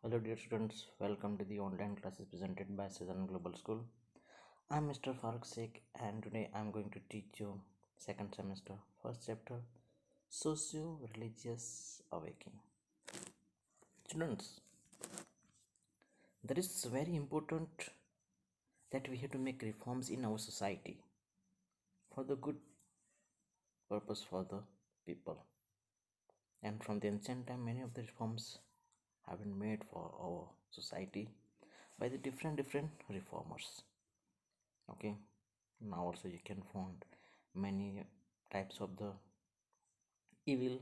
Hello, dear students. Welcome to the online classes presented by Southern Global School. I'm Mr. FARUK Sheikh, and today I'm going to teach you second semester, first chapter, Socio-Religious Awakening. Students, that is very important that we have to make reforms in our society for the good purpose for the people. And from the ancient time, many of the reforms have been made for our society by the different reformers. Okay, now also you can find many types of the evil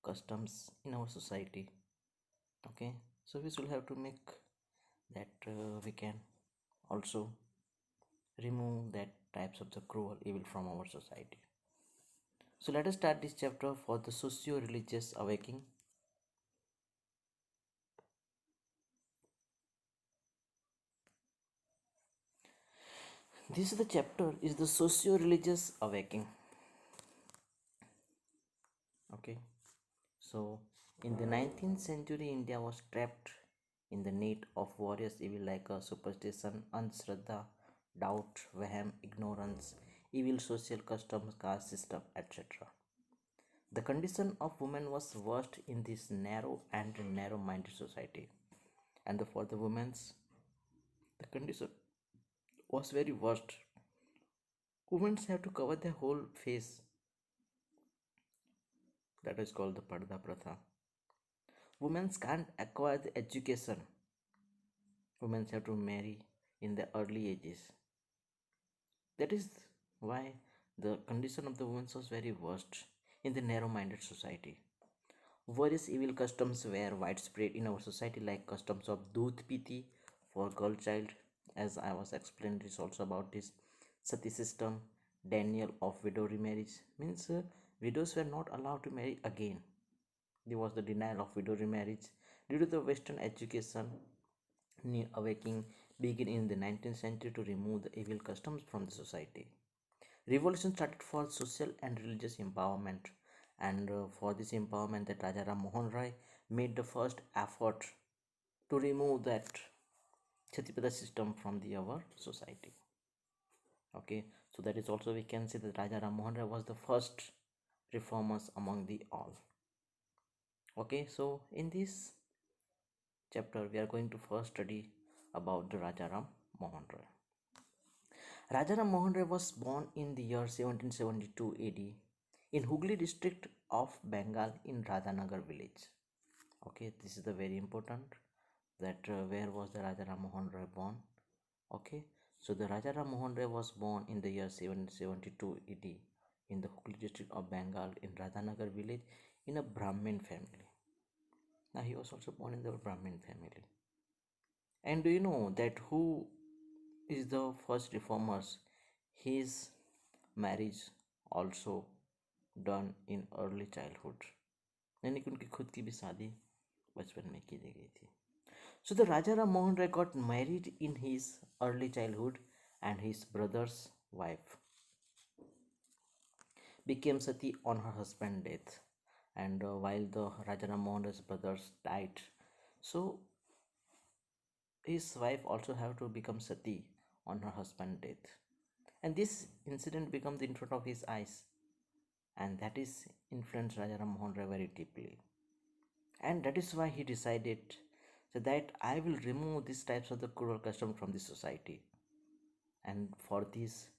customs in our society. Okay, so we should have to make that we can also remove that types of the cruel evil from our society. So let us start this chapter for the socio-religious awakening. This is the chapter is the socio-religious awakening. Okay, so in the 19th century, India was trapped in the net of various evil like superstition, anshraddha, doubt, vaham, ignorance, evil social customs, caste system, etc. The condition of women was worst in this narrow and narrow-minded society, and for the women's, the condition was very worst. Women have to cover their whole face. That is called the Parda Pratha. Women can't acquire the education. Women have to marry in the early ages. That is why the condition of the women was very worst in the narrow-minded society. Various evil customs were widespread in our society, like customs of Dudh Piti for girl child, as I was explained. Is also about this sati system, Daniel of widow remarriage, means widows were not allowed to marry again. There was the denial of widow remarriage due to the Western education. New awakening began in the 19th century to remove the evil customs from the society. Revolution started for social and religious empowerment, and for this empowerment, that Raja Ram Mohan Rai made the first effort to remove that Chatipada system from the our society. Okay, so that is also we can say that Raja Ram Mohan Rai was the first reformers among the all. Okay, so in this chapter we are going to first study about the Raja Ram Mohan Rai. Raja Ram Mohan Rai was born in the year 1772 AD in Hooghly district of Bengal in Radhanagar village. Okay, this is the very important that where was the Raja Ram Mohan Rai born. Okay, so the Raja Ram Mohan Rai was born in the year 1772 AD in the Hooghly district of Bengal in Radhanagar village in a Brahmin family. Now he was also born in the Brahmin family. And do you know that who is the first reformers? His marriage also done in early childhood, यानी कि उनकी खुद की भी शादी बचपन में की गई थी. So the Raja Ram Mohan Rai got married in his early childhood, and his brother's wife became sati on her husband's death. And while the Raja Ram Mohan Rai's brothers died, so his wife also have to become sati on her husband's death. And this incident becomes in front of his eyes, and that is influenced Raja Ram Mohan Rai very deeply. And that is why he decided that I will remove these types of the cruel custom from the society. And for this,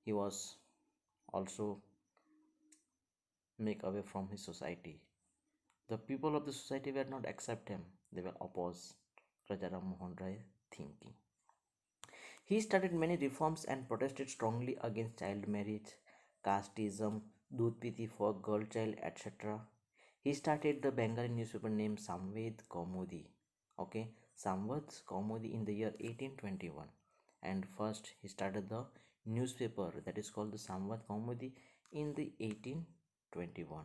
he was also make away from his society. The people of the society were not accept him; they were oppose Raja Ram Mohan Rai thinking. He started many reforms and protested strongly against child marriage, casteism, Dudh Piti for girl child, etc. He started the Bengali newspaper named Samved Kaumudi. Okay, Samvad Kaumudi in the year 1821. And first he started the newspaper that is called the Samvad Kaumudi in the 1821.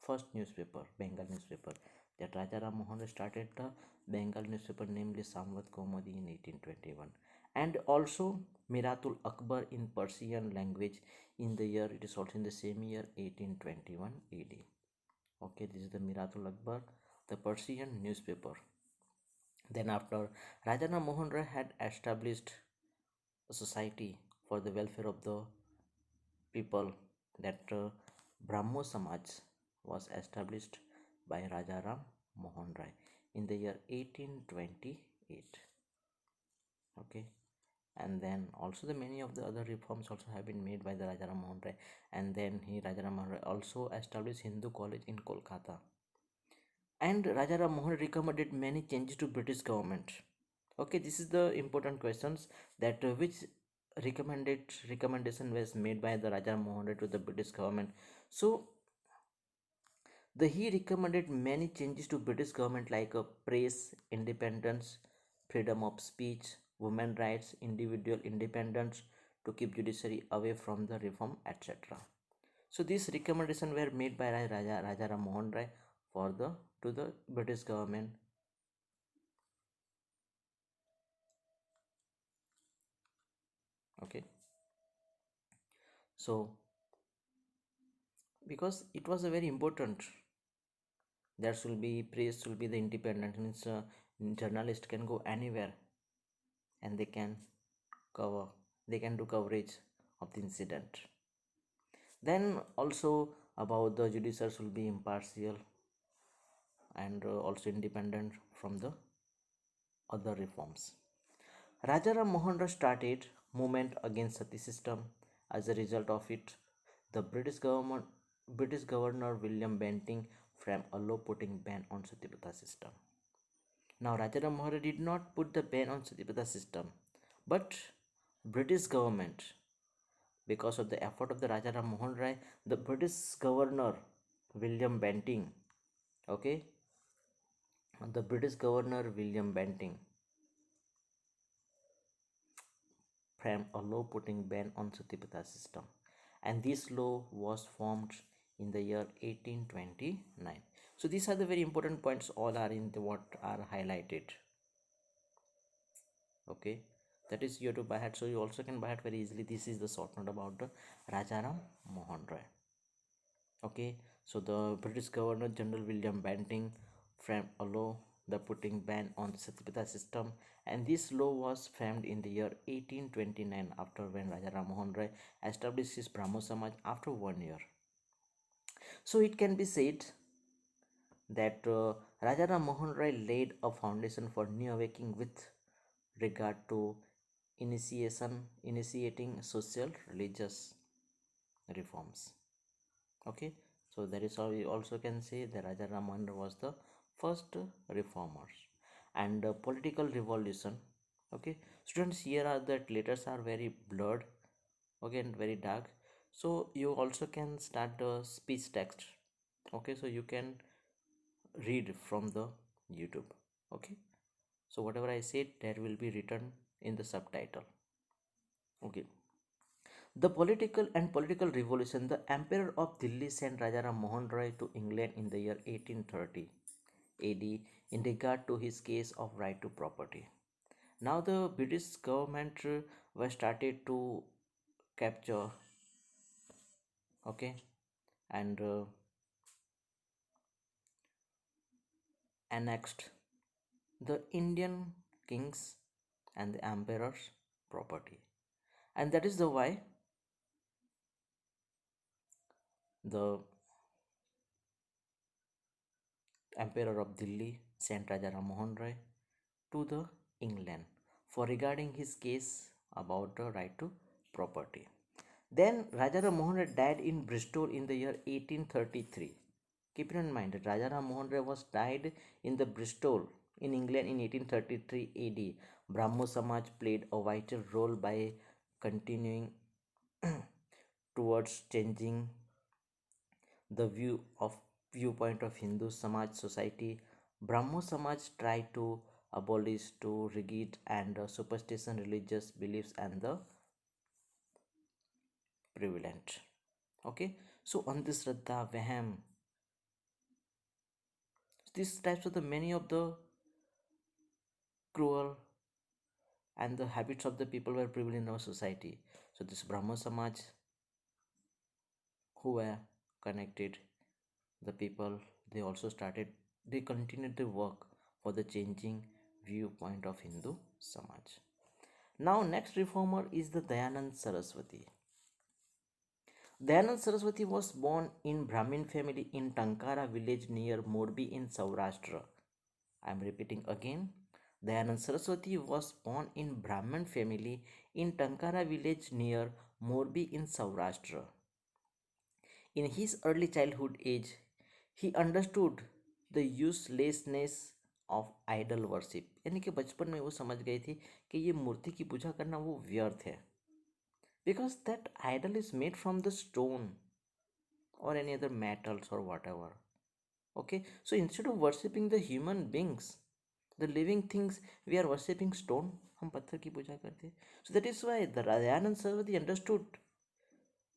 First newspaper, Bengal newspaper. That Raja Ram Mohan Rai started the Bengal newspaper namely Samvad Kaumudi in 1821. And also Miratul Akbar in Persian language in the year, it is also in the same year 1821 AD. Okay, this is the Miratul Akbar, the Persian newspaper. Then after Rajana Mohan Rai had established a society for the welfare of the people, that Brahmo Samaj was established by Raja Ram Mohan Rai in the year 1828. Okay, and then also the many of the other reforms also have been made by the Raja Ram Mohan Rai, and then Raja Ram Mohan Rai also established Hindu College in Kolkata, and Raja Ram Mohan Rai recommended many changes to British government. Okay, this is the important questions, that which recommendation was made by the Raja Ram Mohan Rai to the British government. So he recommended many changes to British government, like press independence, freedom of speech, women rights, individual independence, to keep judiciary away from the reform, etc. So these recommendations were made by Raja Ram Mohan Rai for the to the British government. Okay, so because it was a very important, there should be press should be the independent, means journalist can go anywhere and cover they can do coverage of the incident. Then also about the judiciary should be impartial and also independent from the other reforms. Rajaram Mohan Rai started movement against sati system. As a result of it, the British Governor William Bentinck framed a law putting ban on sati pratha system. Now Rajaram Mohan Rai did not put the ban on sati pratha system, but British government, because of the effort of the Rajaram Mohan Rai, the British Governor William Bentinck, okay, the British Governor William Bentinck framed a law putting ban on Satipatha system, and this law was formed in the year 1829. So these are the very important points, all are in the what are highlighted. Okay, that is you to by heart, so you also can by heart very easily. This is the short note about the Rajaram Mohan Rai. Okay, so the British Governor General William Bentinck framed a law the putting ban on the Satipatha system, and this law was framed in the year 1829 after when Raja Ram Mohan Rai established his Brahmo Samaj after 1 year. So it can be said that Raja Ram Mohan Rai laid a foundation for new awakening with regard to initiating social religious reforms. Okay, so that is how we also can say that Raja Raman was the first reformers. And political revolution. Okay, students, here are that letters are very blurred, okay, and very dark, so you also can start the speech text. Okay, so you can read from the YouTube. Okay, so whatever I said, that will be written in the subtitle. Okay, the political revolution. The Emperor of Delhi sent Rajaram Mohan Roy to England in the year 1830 AD in regard to his case of right to property. Now the British government was started to capture, okay, and annexed the Indian kings and the emperor's property, and that is the why the Emperor of Delhi sent Raja Ram Mohan Roy to the England for regarding his case about the right to property. Then Raja Ram Mohan Roy died in Bristol in the year 1833. Keep in mind that Raja Ram Mohan Roy was died in the Bristol in England in 1833 AD. Brahmo Samaj played a vital role by continuing towards changing the viewpoint of Hindu Samaj society. Brahmo Samaj tried to abolish to rigid and superstition religious beliefs and the prevalent. Okay, so on this Shraddha, Vaham, these types of the many of the cruel and the habits of the people were prevalent in our society. So this Brahmo Samaj who were connected, the people, they also started, they continued the work for the changing viewpoint of Hindu Samaj. Now, next reformer is the Dayanand Saraswati. Dayanand Saraswati was born in Brahmin family in Tankara village near Morbi in Saurashtra. I am repeating again. Dayanand Saraswati was born in Brahmin family in Tankara village near Morbi in Saurashtra. In his early childhood age, he understood the uselessness of idol worship. यानी कि बचपन में वो समझ गए थे कि ये मूर्ति की पूजा करना वो व्यर्थ है, because that idol is made from the stone or any other metals or whatever. Okay, so instead of worshipping the human beings, the living things, we are worshipping stone. हम पत्थर की पूजा करते हैं. So that is why the Rajanand Saraswati understood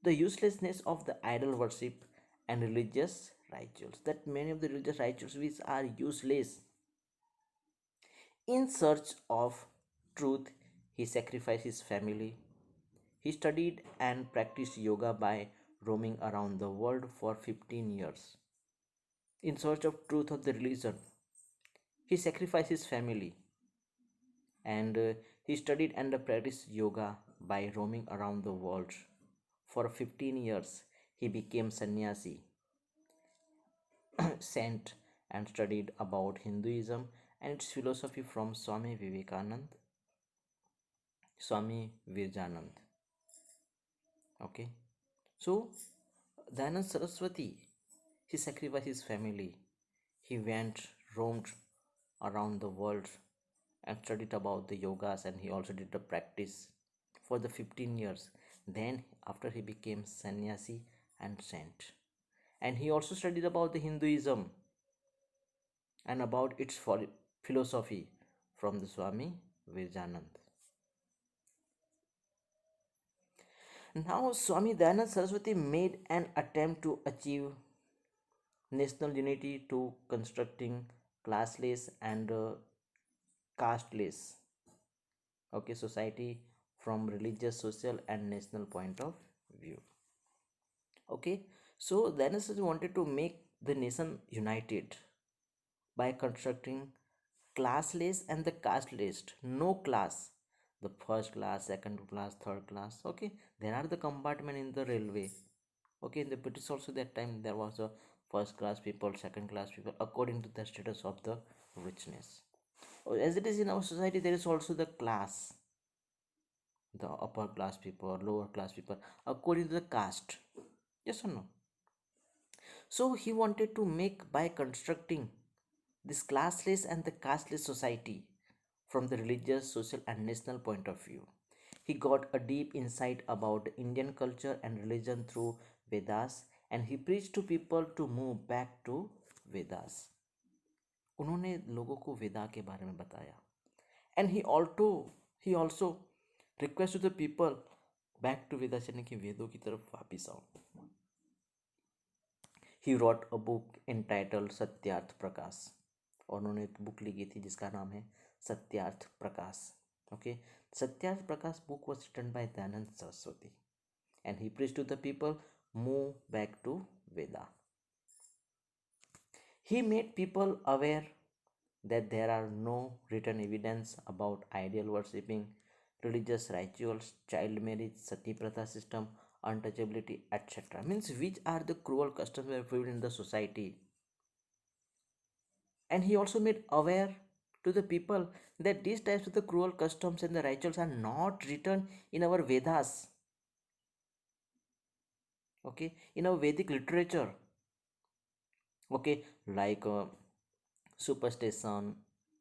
the uselessness of the idol worship and religious rituals, that many of the religious rituals which are useless. In search of truth, he sacrificed his family. He studied and practiced yoga by roaming around the world for 15 years. In search of truth of the religion, he sacrificed his family, and he studied and practiced yoga by roaming around the world for 15 years. He became sannyasi, saint, and studied about Hinduism and its philosophy from Swami Vivekanand, Swami Virjanand. Okay, so Dayanand Saraswati, he sacrificed his family. He went, roamed around the world and studied about the yogas, and he also did the practice for the 15 years. Then, after he became sannyasi and saint, and he also studied about the Hinduism and about its philosophy from the Swami Virjanand. Now, Swami Dayanand Saraswati made an attempt to achieve national unity to constructing classless and casteless, okay, society from religious, social, and national point of view. Okay, so Dayanand Saraswati wanted to make the nation united by constructing classless and the casteless. No class, the first class, second class, third class. Okay, there are the compartment in the railway. Okay, in the British also that time there was a first class people, second class people, according to the status of the richness. As it is in our society, there is also the class, the upper class people, lower class people, according to the caste. Yes or no? So he wanted to make by constructing this classless and the casteless society from the religious, social, and national point of view. He got a deep insight about Indian culture and religion through Vedas, and he preached to people to move back to Vedas. उन्होंने लोगों को वेदा के बारे में बताया, and he also request to the people back to Vedas, यानी कि वेदों की तरफ वापिस आओ. He wrote a book entitled Satyarth Prakash, और उन्होंने एक बुक लिखी थी जिसका नाम है Satyarth Prakash. Okay, Satyarth Prakash book was written by Dayanand Saraswati, and he preached to the people move back to Veda. He made people aware that there are no written evidence about ideal worshipping, religious rituals, child marriage, sati pratha system, untouchability, etc. Means which are the cruel customs that are prevalent in the society. And he also made aware to the people that these types of the cruel customs and the rituals are not written in our Vedas. Okay, in our Vedic literature. Okay, like superstition,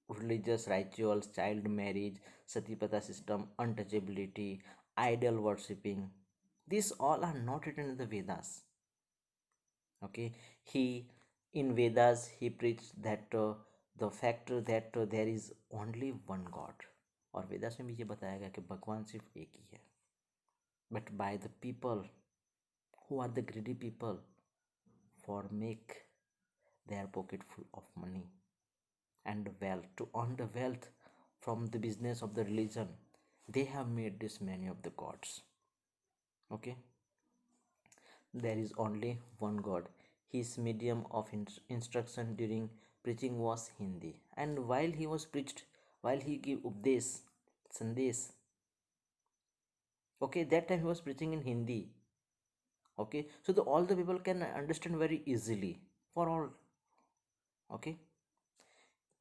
religious rituals, child marriage, satipatha system, untouchability, idol worshipping. These all are not written in the Vedas. Okay, he in Vedas he preached that the fact that there is only one God. और वेदास में भी ये बताया गया कि भगवान सिर्फ एक ही है. But by the people who are the greedy people for make their pocket full of money and wealth, to earn the wealth from the business of the religion, they have made this many of the gods. Okay, there is only one God. His medium of instruction during preaching was Hindi, and while he was preached while he give updesh, sandesh. Okay, that time he was preaching in Hindi. Okay, so all the people can understand very easily for all. Okay,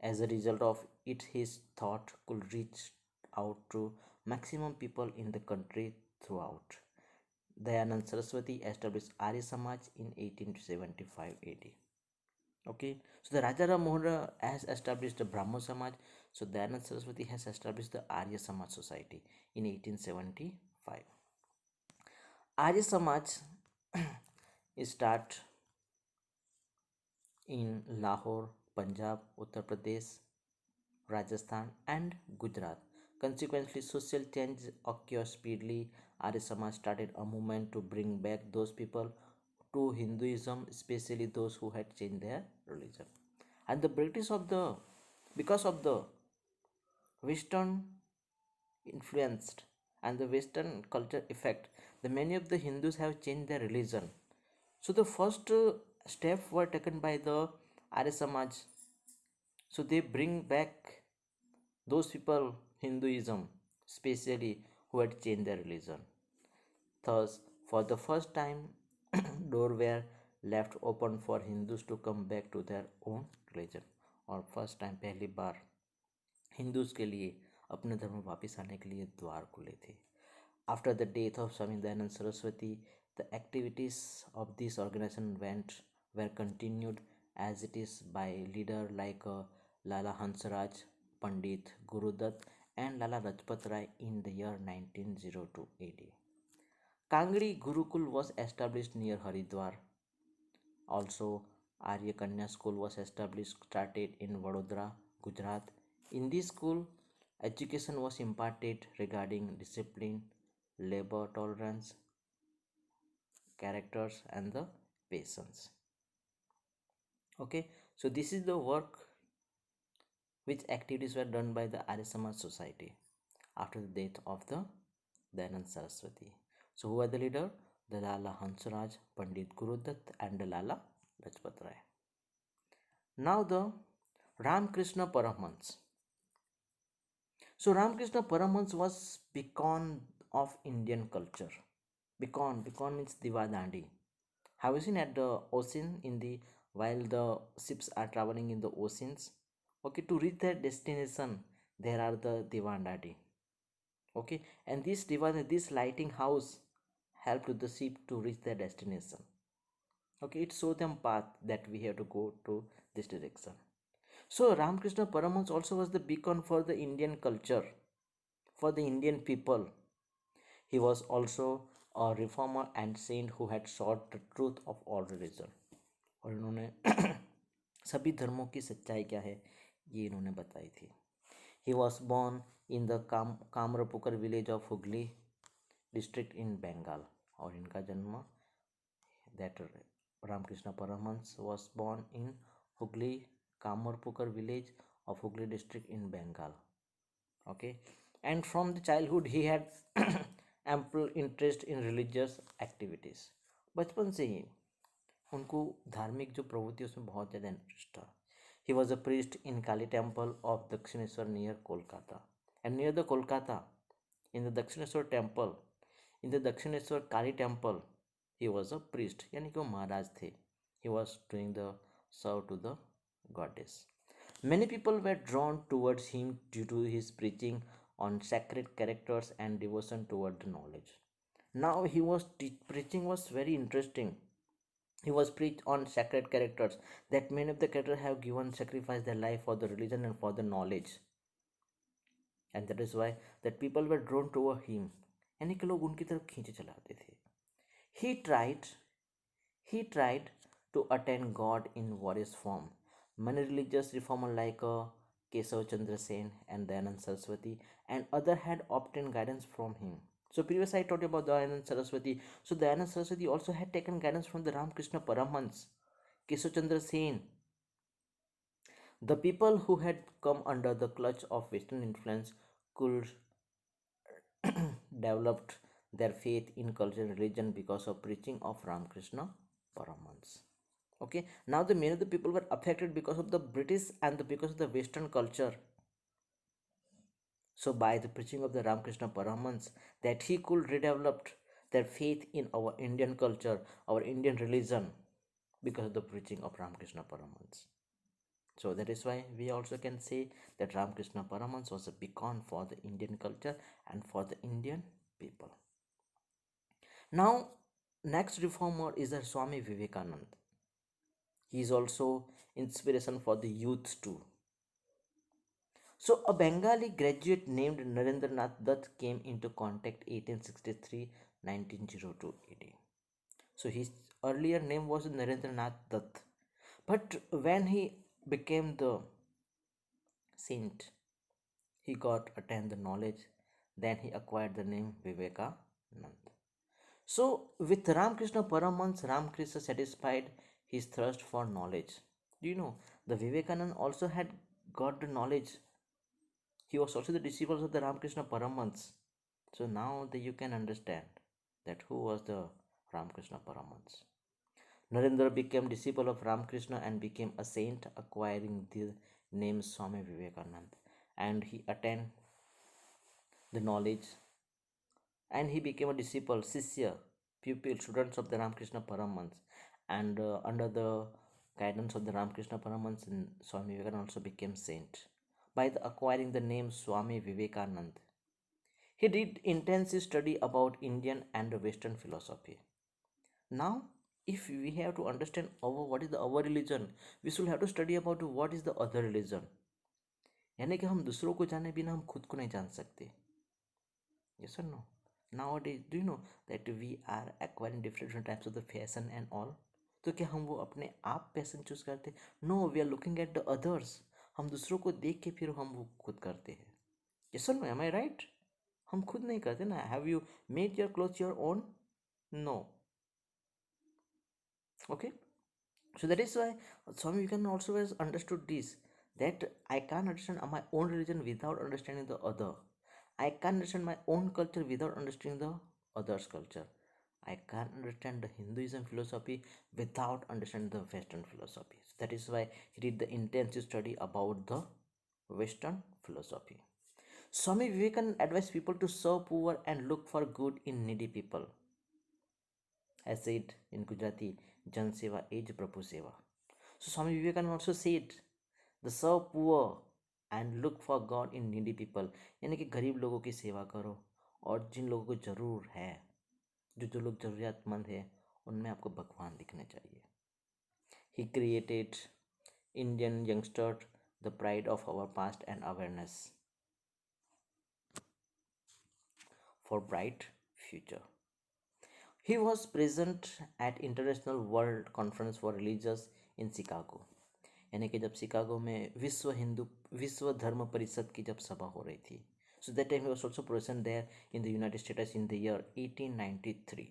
as a result of it, his thought could reach out to maximum people in the country throughout. Dayanand Saraswati established Arya Samaj in 1875 AD. Okay, so the Raja Ram Mohan Roy has established the Brahmo Samaj. So Dayanand Saraswati has established the Arya Samaj Society in 1875. Arya Samaj is start in Lahore, Punjab, Uttar Pradesh, Rajasthan, and Gujarat. Consequently, social change occurred speedily. Arya Samaj started a movement to bring back those people to Hinduism, especially those who had changed their religion. And the British of the because of the Western influenced and the Western culture effect, the many of the Hindus have changed their religion. So the first step were taken by the Arya Samaj. So they bring back those people Hinduism, especially who had changed their religion. Thus, for the first time, doors were left open for Hindus to come back to their own religion. और first time पहली बार Hindus के लिए अपने धर्म में वापस आने के लिए द्वार खुले थे. After the death of Swami Dayanand Saraswati, the activities of this organization were continued as it is by leader like Lala Hansraj, Pandit Gurudutt, and Lala Lajpat Rai in the year 1902 AD. Kangri Gurukul was established near Haridwar. Also, Arya Kanya School was established, started in Vadodara, Gujarat. In this school, education was imparted regarding discipline, labor tolerance, characters, and the patience. Okay, so this is the work which activities were done by the Arya Samaj Society after the death of the Dayanand Saraswati. So who are the leader? The Lala Hansraj, Pandit Gurudutt, and the Lala Lajpat Rai. Now the Ramakrishna Paramhans. So Ramakrishna Paramhans was beacon of Indian culture. Beacon means Divadandi. Have you seen at the ocean in the while the ships are traveling in the oceans? Okay, to reach their destination, there are the Divandadi. Okay, and this lighting house help to the ship to reach their destination. Okay, it show them path that we have to go to this direction. So Ramakrishna Paramhans also was the beacon for the Indian culture, for the Indian people. He was also a reformer and saint who had sought the truth of all religion. और इन्होंने सभी धर्मों की सच्चाई क्या है ये इन्होंने बताई थी. He was born in the Kamrapukar village of Hooghly district in Bengal. और इनका जन्म that Ramakrishna Paramhans was born in Hooghly Kamarpukar village of Hooghly district in Bengal. Okay, and from the childhood he had ample interest in religious activities. बचपन से ही उनको धार्मिक जो प्रवृत्ति उसमें बहुत ज़्यादा इंटरेस्ट था. He was a priest in Kali temple of Dakshineshwar near Kolkata. And near the Kolkata, in the Dakshineshwar temple, in the Dakshineshwar Kali temple, he was a priest. यानी कि वो महाराज थे. He was doing the serve to the goddess. Many people were drawn towards him due to his preaching on sacred characters and devotion toward the knowledge. Now he was preaching was very interesting. He was preached on sacred characters that many of the characters have given sacrifice their life for the religion and for the knowledge, and that is why that people were drawn toward him. यानी कि लोग उनकी तरफ खींचे चलाते थे. He tried he tried to attain God in various form. Many religious reformers like Kesav Chandra Sen and Dayanand Saraswati and other had obtained guidance from him. So previously I told you about Dayanand Saraswati. So Dayanand Saraswati also had taken guidance from the Ramakrishna Paramhans, Kesav Chandra Sen. The people who had come under the clutch of Western influence could developed their faith in culture and religion because of preaching of Ramakrishna Paramhans. Okay, now the many of the people were affected because of the British and because of the Western culture. So by the preaching of the Ramakrishna Paramhans, that he could redevelop their faith in our Indian culture, our Indian religion, because of the preaching of Ramakrishna Paramhans. So that is why we also can say that Ramakrishna Paramhans was a beacon for the Indian culture and for the Indian people. Now, next reformer is the Swami Vivekanand. He is also inspiration for the youth too. So, a Bengali graduate named Narendranath Dutt came into contact 1863 1902 AD. So, his earlier name was Narendranath Dutt. But when he became the saint, he got attained the knowledge, then he acquired the name Vivekanand. So, with Ramakrishna Paramhans, Ramakrishna satisfied his thirst for knowledge. Do you know the Vivekanand also had got the knowledge? He was also the disciple of the Ramakrishna Paramhans. So now that you can understand that who was the Ramakrishna Paramhans. Narendra became disciple of Ramakrishna and became a saint, acquiring the name Swami Vivekanand. And he attained the knowledge and he became a disciple, Sisya, pupil, students of the Ramakrishna Paramhans. And under the guidance of the Ramakrishna Paramhans, Swami Vivekananda also became saint by acquiring the name Swami Vivekanand. He did intensive study about Indian and Western philosophy. Now, if we have to understand what is the our religion, we should have to study about what is the other religion. यानी कि हम दूसरों को जाने बिना हम खुद को नहीं जान सकते. Yes or no? Nowadays, do you know that we are acquiring different types of the fashion and all? तो क्या हम वो अपने आप फैशन चूज करते? No, we are looking at the others. हम दूसरों को देख के फिर हम वो खुद करते हैं. Yes or no? Am I right? हम खुद नहीं करते ना. Have you made your clothes your own? No. Okay. So that is why Swami you can also has understood this, that I can't understand my own religion without understanding the other. I can't understand my own culture without understanding the other's culture. I can't understand the Hinduism philosophy without understanding the Western philosophy. So that is why he did the intensive study about the Western philosophy. Swami Vivekananda advised people to serve poor and look for good in needy people. As said in Gujarati, Jan Seva is Prabhu Seva. So Swami Vivekananda also said, the serve poor and look for God in needy people. यानी कि गरीब लोगों की सेवा करो और जिन लोगों को जरूर है, जो लोग जरूरियातमंद है, उनमें आपको भगवान दिखने चाहिए. He created Indian youngster, the pride of our past and awareness for bright future. He was present at International World Conference for Religious in Chicago. यानी कि जब शिकागो में विश्व धर्म परिषद की जब सभा हो रही थी. So that time he was also present there in the United States in the year 1893.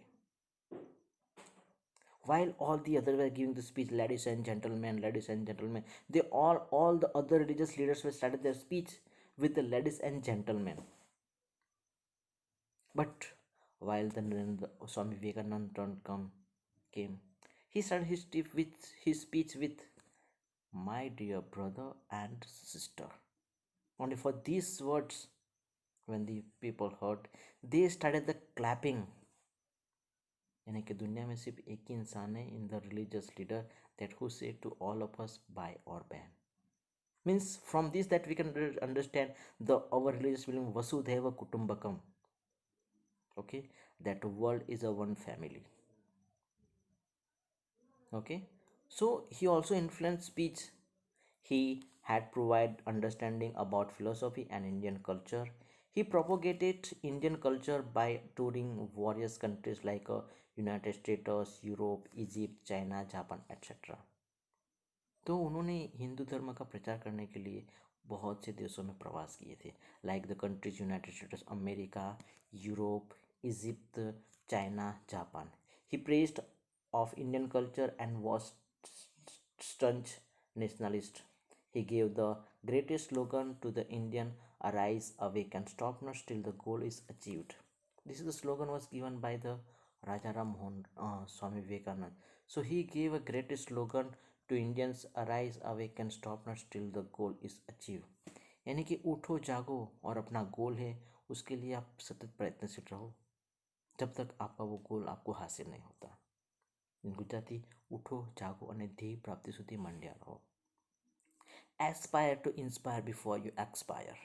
While all the others were giving the speech, ladies and gentlemen, they all the other religious leaders were started their speech with the ladies and gentlemen. But while the Swami Vivekananda turn came, he started his speech with, my dear brother and sister. Only for these words, when the people heard, they started the clapping. यानी कि दुनिया में सिर्फ एक ही इंसान है in the religious leader that who say to all of us by or ban. Means from this that we can understand the our religious belief Vasudhaiva Kutumbakam. Okay, that world is a one family. Okay, so he also influenced speech. He had provided understanding about philosophy and Indian culture. He propagated Indian culture by touring various countries like United States, Europe, Egypt, China, Japan, etc. तो उन्होंने हिंदू धर्म का प्रचार करने के लिए बहुत से देशों में प्रवास किए थे, like the countries United states America, Europe, Egypt, China, Japan. He praised of Indian culture and was staunch nationalist. He gave the greatest slogan to the Indian, arise, awake and stop not till the goal is achieved. This is the slogan was given by the Raja Ram Mohan Swami Vivekananda. So he gave a greatest slogan to Indians, arise, awake and stop not till the goal is achieved. यानी कि उठो जागो और अपना गोल है उसके लिए आप सतत प्रयत्नशील रहो जब तक आपका वो गोल आपको हासिल नहीं होता. गुजराती उठो जागो અને ધ્યેય પ્રાપ્તિ સુધી મંડ્યા રહો. Aspire to inspire before you expire.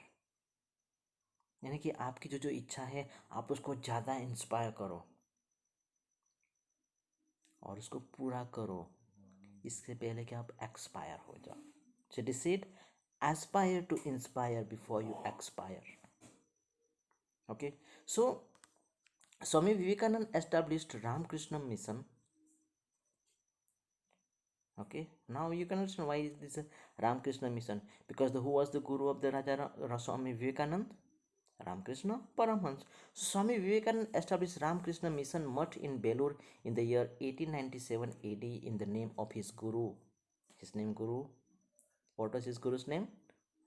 यानी कि आपकी जो जो इच्छा है आप उसको ज़्यादा इंस्पायर करो और उसको पूरा करो इससे पहले कि आप एक्सपायर हो जाओ. So it is said aspire to inspire before you expire. Okay. So Swami Vivekananda established Ramakrishna mission. Okay, now you can understand why is this a Ramakrishna mission, because who was the guru of the Swami Vivekanand? Ramakrishna Paramhans. So Swami Vivekananda established Ramakrishna mission much in Belur in the year 1897 AD in the name of his guru. His name guru. What was his guru's name?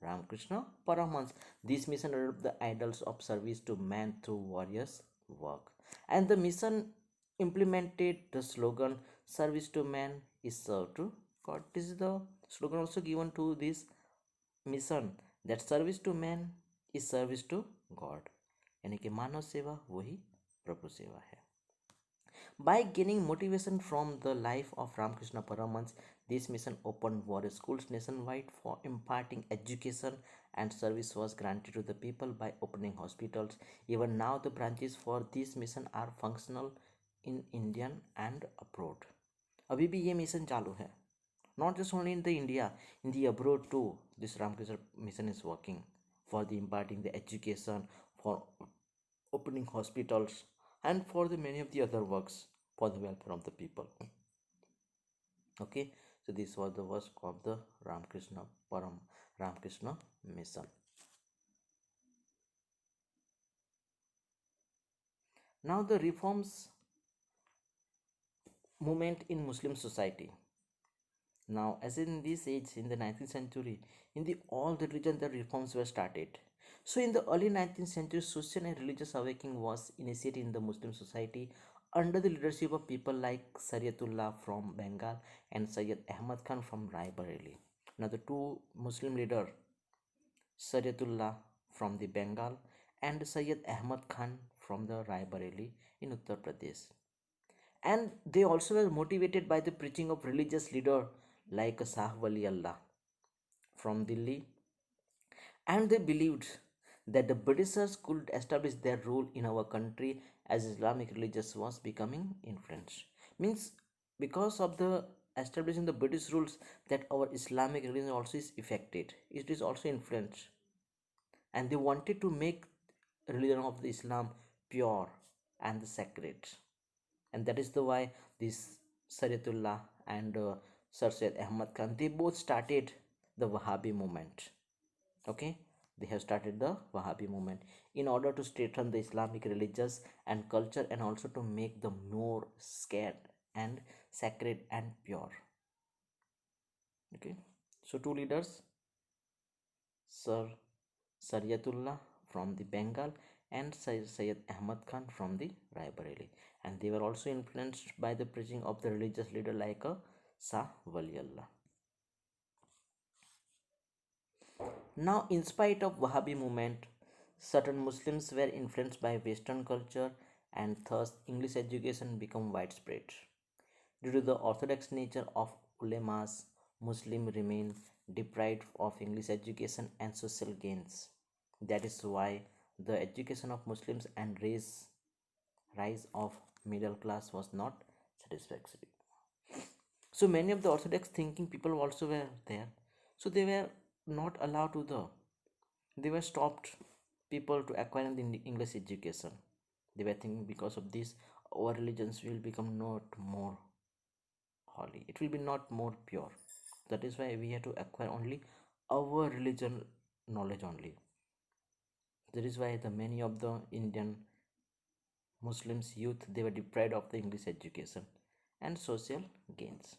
Ramakrishna Paramhans. This mission developed the idols of service to man through warriors' work. And the mission implemented the slogan service to man is served to God. This is the slogan also given to this mission, that service to man is service to God. यानी कि मानव सेवा वही प्रभु सेवा है. By gaining motivation from the life of Ramakrishna Paramhans, this mission opened various schools nationwide for imparting education, and service was granted to the people by opening hospitals. Even now, the branches for this mission are functional in India and abroad. अभी भी ये mission चालू है. Not just only in the India, in the abroad too, this Ramakrishna mission is working for the imparting the education, for opening hospitals, and for the many of the other works for the welfare of the people. Okay, so this was the work of the Ramakrishna mission. Now the reforms movement in Muslim society. Now, as in this age, in the 19th century, in the all the religion, the reforms were started. So, in the early 19th century, social and religious awakening was initiated in the Muslim society under the leadership of people like Sayyidullah from Bengal and Sayyid Ahmad Khan from Raebareli. Now, the two Muslim leaders, Sayyidullah from the Bengal and Sayyid Ahmad Khan from the Raebareli in Uttar Pradesh. And they also were motivated by the preaching of religious leader like Shah Wali Allah from Delhi, and they believed that the Britishers could establish their rule in our country as Islamic religion was becoming influenced. Means because of the establishing the British rules, that our Islamic religion also is affected. It is also influenced, and they wanted to make religion of the Islam pure and the sacred, and that is the why this Sayyidullah and Sir Syed Ahmad Khan, they both started the Wahhabi movement. Okay, they have started the Wahhabi movement in order to strengthen the Islamic religious and culture, and also to make them more scared and sacred and pure. Okay, so two leaders, Sir Saryatullah from the Bengal and Syed Ahmad Khan from the Raebareli, and they were also influenced by the preaching of the religious leader like Shah Wali Allah. Now, in spite of Wahhabi movement, certain Muslims were influenced by Western culture, and thus English education became widespread. Due to the orthodox nature of ulemas, Muslims remain deprived of English education and social gains. That is why the education of Muslims and rise of middle class was not satisfactory. So many of the orthodox thinking people also were there. So they were not allowed to they were stopped people to acquire the English education. They were thinking because of this our religions will become not more holy. It will be not more pure. That is why we have to acquire only our religion knowledge only. That is why the many of the Indian Muslims youth, they were deprived of the English education and social gains.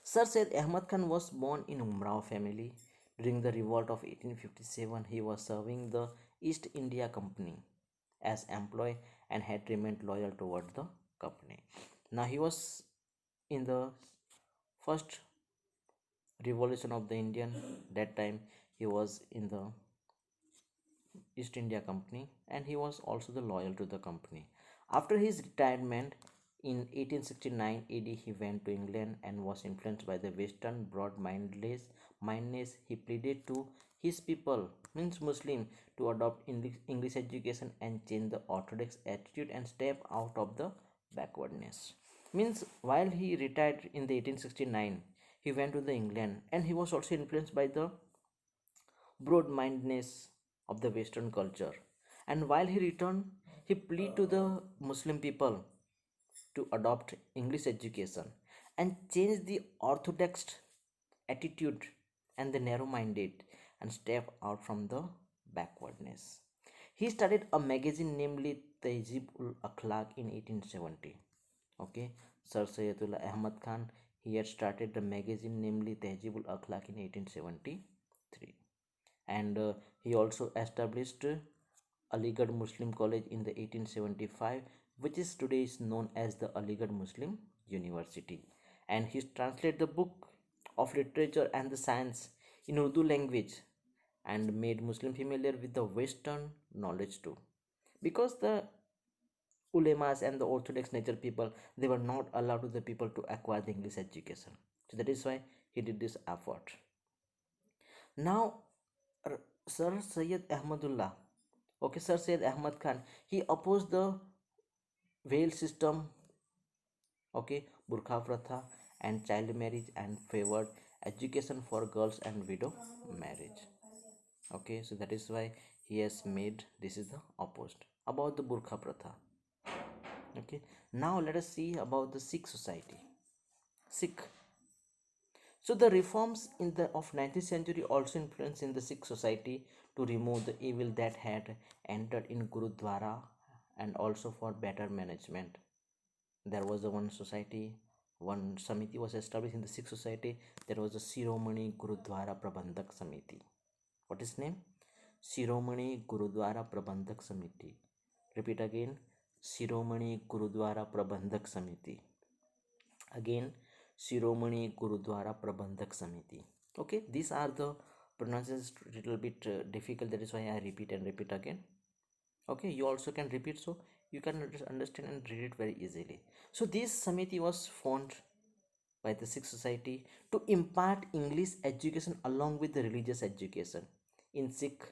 Sir Syed Ahmad Khan was born in Umrao family. During the revolt of 1857, he was serving the East India Company as employee and had remained loyal toward the company. Now he was in the first revolution of the Indian. That time He was in the East India Company, and he was also the loyal to the company. After his retirement in 1869 AD, he went to England and was influenced by the Western broad mindedness. He pleaded to his people, means Muslim, to adopt English education and change the orthodox attitude and step out of the backwardness. Means while he retired in the 1869, he went to the England, and he was also influenced by the broad-mindedness of the Western culture. And while he returned, he pleaded to the Muslim people to adopt English education and change the orthodox attitude and the narrow-minded and step out from the backwardness. He started a magazine namely Tehzib ul Akhlaq in 1870. Okay, Sir Sayyidullah Ahmad Khan, he had started the magazine namely Tehzib ul Akhlaq in 1873, and he also established Aligarh Muslim College in the 1875, which is today is known as the Aligarh Muslim University. And he translated the book of literature and the science in Urdu language and made Muslim familiar with the Western knowledge too. Because the ulemas and the orthodox nature people, they were not allowed to the people to acquire the English education. So that is why he did this effort. Now, Sir Syed Ahmadullah, okay, Sir Syed Ahmad Khan, he opposed the veil system, okay, burqa pratha and child marriage, and favored education for girls and widow marriage. Okay, so that is why he has made this is the opposed about the burqa pratha. Okay, now let us see about the Sikh society. Sikh. So the reforms in the of 19th century also influenced in the Sikh society to remove the evil that had entered in Gurudwara, and also for better management. There was a one society, one Samiti was established in the Sikh society. There was a Shiromani Gurudwara Prabandhak Samiti. What is name? Shiromani Gurudwara Prabandhak Samiti. Repeat again. Shiromani Gurudwara Prabandhak Samiti. Again, Shiromani Gurudwara Prabandhak Samiti. Okay, these are the pronunciations little bit difficult. That is why I repeat and repeat again. Okay, you also can repeat so you can understand and read it very easily. So this Samiti was formed by the Sikh society to impart English education along with the religious education. In Sikh,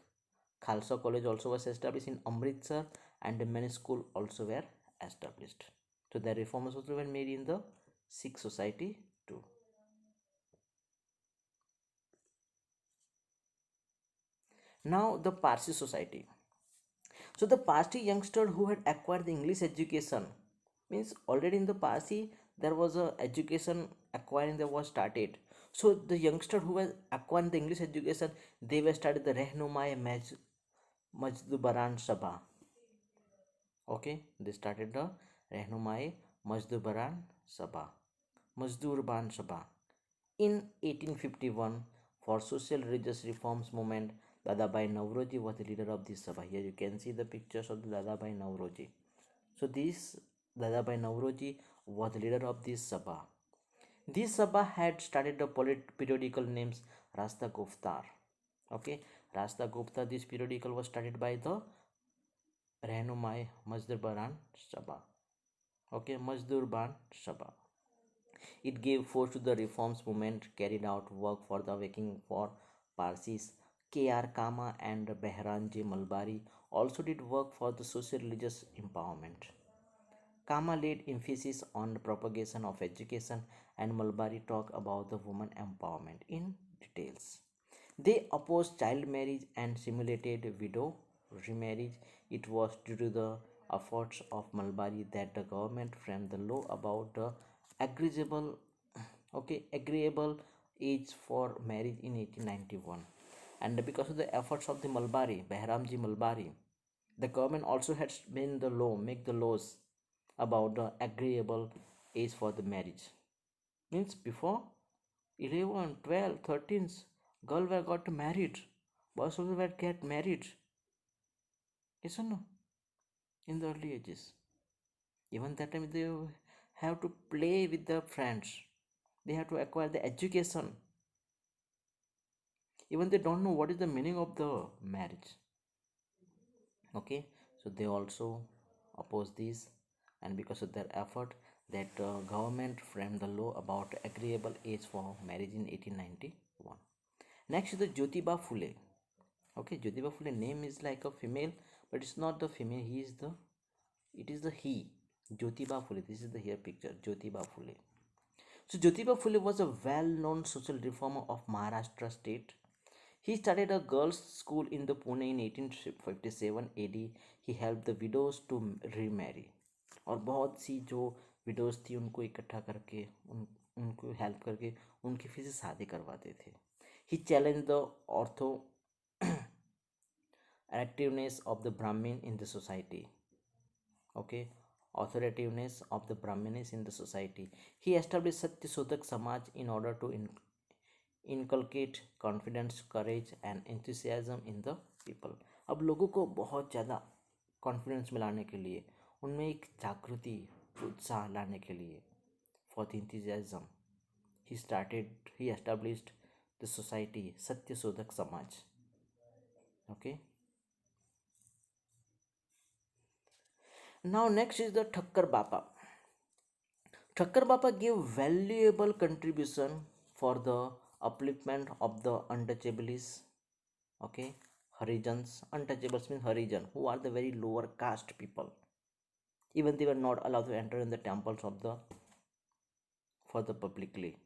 Khalsa College also was established in Amritsar, and many schools also were established. So the reforms also were made in the Sikh society too. Now the Parsi society. So the Parsi youngster who had acquired the English education, means already in the Parsi there was a education acquiring that was started. So the youngster who was acquiring the English education, they were started the Rehnumai Majdubaran Sabha. Okay, they started the Rehnumai Majdubaran Sabha, Mazdurban Sabha. In 1851, for social religious reforms movement, Dadabhai Nauroji was the leader of this Sabha. Here you can see the pictures of the Dadabhai Nauroji. So this Dadabhai Nauroji was the leader of this Sabha. This Sabha had started a periodical names Rasta Guftar. Okay, Rasta Gupta. This periodical was started by the Rehnumai Mazdurban Sabha. Okay, Mazdurban Sabha. It gave force to the reforms movement, carried out work for the awakening for Parsis. K.R. Kama and Behranji Malbari also did work for the social religious empowerment. Kama laid emphasis on the propagation of education, and Malbari talked about the woman empowerment in details. They opposed child marriage and simulated widow remarriage. It was due to the efforts of Malbari that the government framed the law about the agreeable, agreeable age for marriage in 1891. And because of the efforts of the Malbari, Behramji Malbari, the government also had made the law, make the laws about the agreeable age for the marriage. Means before 11, 12, 13, girls were got married, boys also were get married. Yes or no? In the early ages. Even that time they have to play with their friends. They have to acquire the education. Even they don't know what is the meaning of the marriage. Okay, so they also oppose this, and because of their effort, that government framed the law about agreeable age for marriage in 1891. Next is the Jyotiba Phule. Okay, Jyotiba Phule name is like a female, but it's not the female. He is the, it is the he. Jyotiba Phule. This is the here picture. Jyotiba Phule. So Jyotiba Phule was a well-known social reformer of Maharashtra state. He started a girls' school in the Pune in 1857 AD. He helped the widows to remarry. और बहुत सी जो widows थी उनको इकट्ठा करके उनको help करके उनकी फिर से शादी करवाते थे. He challenged the authoritativeness of the Brahmin in the society. Okay, authoritativeness of the Brahmins in the society. He established Satya Sodak Samaj in order to inculcate confidence, courage and enthusiasm in the people. अब लोगों को बहुत ज़्यादा confidence में लाने के लिए, उनमें एक जागृति, उत्साह लाने के लिए, for the enthusiasm, he established the society Satya Sodak Samaj. Okay. Now next is the Thakkar Bapa. Thakkar Bapa gave valuable contribution for the upliftment of the untouchables. Okay, Harijans. Untouchables means Harijan, who are the very lower caste people. Even they were not allowed to enter in the temples of the for the publicly.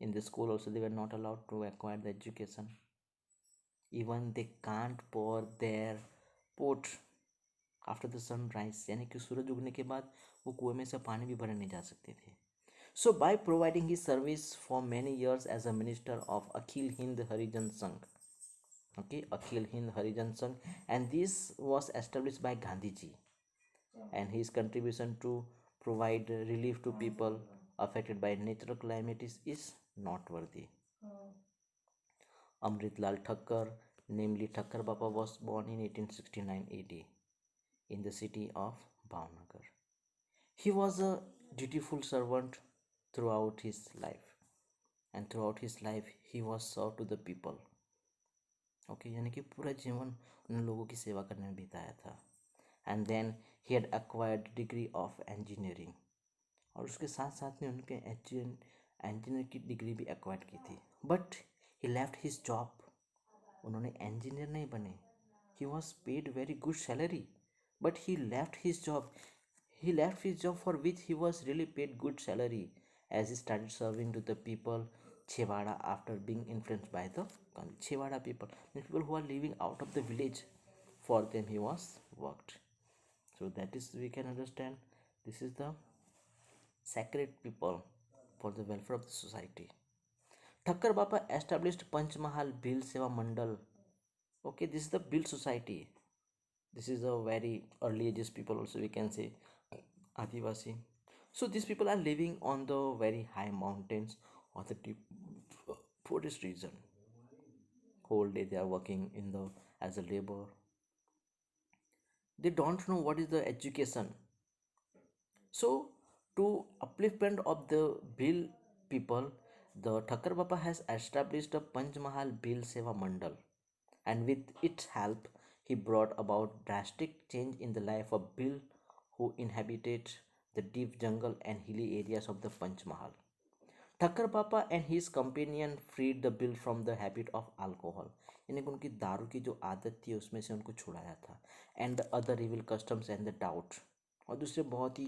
In the school also they were not allowed to acquire the education. Even they can't pour their pot after the sunrise, यानी कि सूरज उगने के बाद वो कुएं में से पानी भी भरे नहीं जा सकते थे. So by providing his service for many years as a minister of Akhil Hind Harijan Sangh. Okay, Akhil Hind Harijan Sangh, and this was established by Gandhiji, and his contribution to provide relief to people affected by natural calamities is noteworthy. Amritlal Thakkar, namely Thakkar Bapa, was born in 1869 AD in the city of Bhavnagar. He was a dutiful servant throughout his life, and throughout his life he was served to the people. Okay, यानी कि पूरा जीवन उन लोगों की सेवा करने में बिताया था. And then he had acquired degree of engineering, और उसके साथ साथ में उनके इंजीनियर की डिग्री भी एक्वायर की थी. But he left his job. उन्होंने इंजीनियर नहीं बने. He was paid very good salary, but he left his job. He left his job for which he was really paid good salary, as he started serving to the people Chewada after being influenced by the Chewada people, the people who are living out of the village. For them he was worked. So that is, we can understand, this is the sacred people for the welfare of the society. Thakkar Bapa established Panchmahal Bhil Seva Mandal. Okay, this is the Bhil society. This is a very early ages people also, we can say Adivasi. So these people are living on the very high mountains or the deep forest region. Whole day they are working in the as a labor. They don't know what is the education. So to upliftment of the Bhil people, the Thakkar Bapa has established a Panchmahal Bhil Seva Mandal, and with its help he brought about drastic change in the life of Bhil, who inhabited the deep jungle and hilly areas of the Panchmahal. Thakkar Papa and his companion freed the Bhil from the habit of alcohol, यानी कि उनकी दारू की जो आदत थी उसमें से उनको छुड़ाया था, and the other evil customs and the doubt, और दूसरे बहुत ही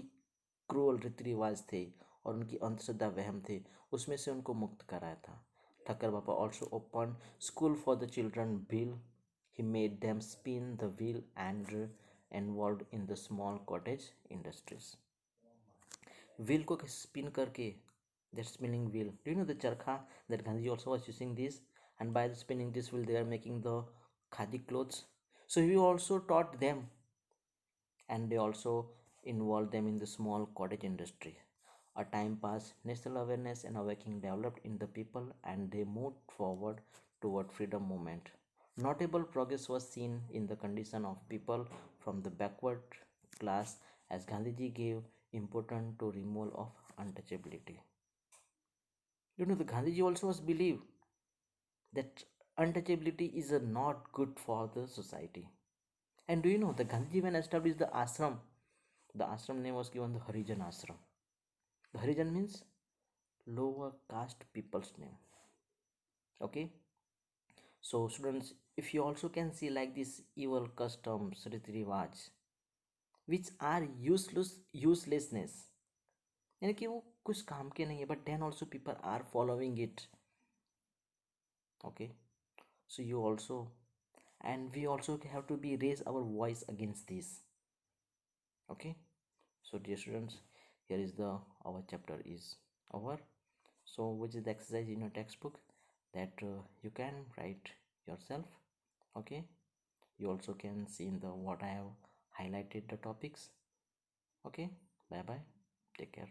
क्रूअल रीति रिवाज थे और उनकी अंधश्रद्धा वहम थे, उसमें से उनको मुक्त कराया था. Thakkar Bapa also opened school for the children Bhil. He made them spin the wheel and involved in the small cottage industries. Wheel को spin करके, that spinning wheel. Do you know the charkha that Gandhi also was using this? And by the spinning this wheel, they are making the khadi clothes. So he also taught them, and they also involved them in the small cottage industry. A time passed, national awareness and awakening developed in the people, and they moved forward toward freedom movement. Notable progress was seen in the condition of people from the backward class, as Gandhiji gave importance to removal of untouchability. You know, the Gandhiji also was believed that untouchability is not good for the society. And do you know the Gandhi when established the ashram name was given the Harijan ashram. The Harijan means lower caste people's name. Okay, so students, if you also can see like this evil customs, riti rivaj, which are uselessness, यानी कि वो कुछ काम के नहीं है, but then also people are following it. Okay, so you also, and we also have to be raise our voice against this. Okay, so dear students, here is the our chapter is over. So which is the exercise in your textbook that you can write yourself. Okay, you also can see in the what I have highlighted the topics. Okay, bye bye, take care.